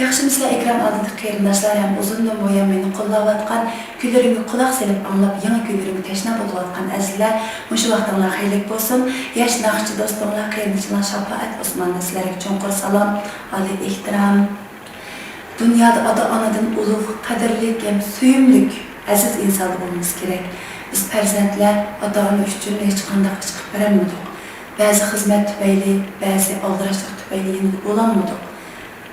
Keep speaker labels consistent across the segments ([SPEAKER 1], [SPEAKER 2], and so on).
[SPEAKER 1] Yaxşımızla ekran aldığında qeyrindaşlarım uzundan boyan meni qo'llayotgan, kuylarimga quloq solib anglab, yangi kuylarimga tashna bo'layotgan azizlar, mushu vaqtinglar xayrlik bo'lsin. Yosh naqshchi do'stimlar, qeyrindaşlar, shafaat Osmondan sizlarga cho'nqur salom, oliy ehtirom. Dunyoda ota-onadan ulug', qadrli ham suyimlik, aziz inson bo'lmamiz kerak. Biz farzandlar ota-ona uchun hech qanday ish qilib berolmadik. Ba'zi xizmat tufayli, ba'zi aldirashlik tufayli endi bo'lolmadik.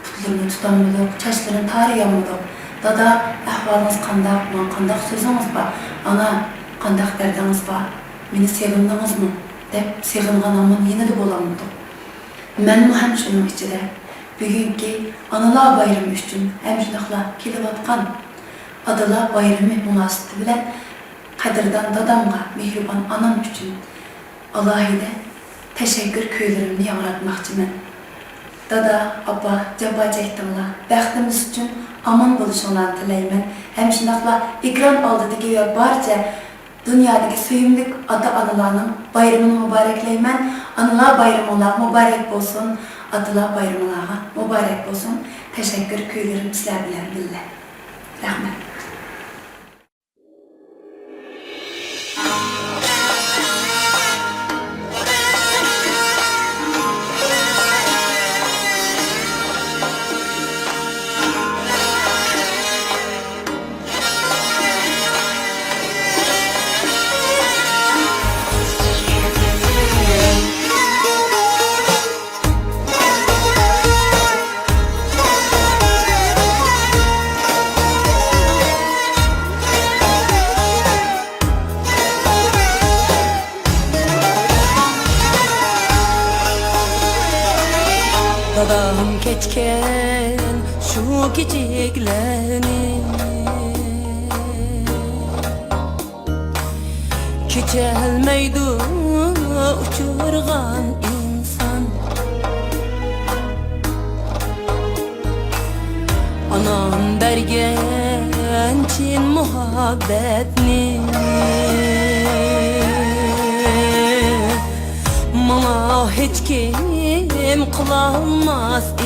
[SPEAKER 1] Putlarını tutanmadık, çaşlarını tarayamadık. Dada, ahvalınız qandaq, man qandaq sözünüz var. Ana, qandaq derdiniz var. Meni sevindiniz mi? Dep sevingan amın yine de bolamadık. Men hem şunun içinde. Bugünkü Analar Bayramı üçün hem şunaqla kelivatqan Adalar Bayramı münasibəti bilen qadirdan dadamga, mehriban anam üçün alohida teşekkür köylerimni yangratmoqchiman. Dada, abba, caba çektimler. Bəxtimiz üçün aman buluşunlarını tileymen. Hem şunaqla ekran aldıdaki ve barca dünyadaki söyümlük ata-analarının bayramını mübarekleymen. Analar bayramılar mübarek olsun. Adalar bayramılara mübarek olsun. Teşekkür köylerim sizler bilen billah. Rahmet.
[SPEAKER 2] Dadam keçken şu geciklerini Keçelmeydi uçurgan insan Anam bergen çin muhabbetini Mana hiç kim kılamaz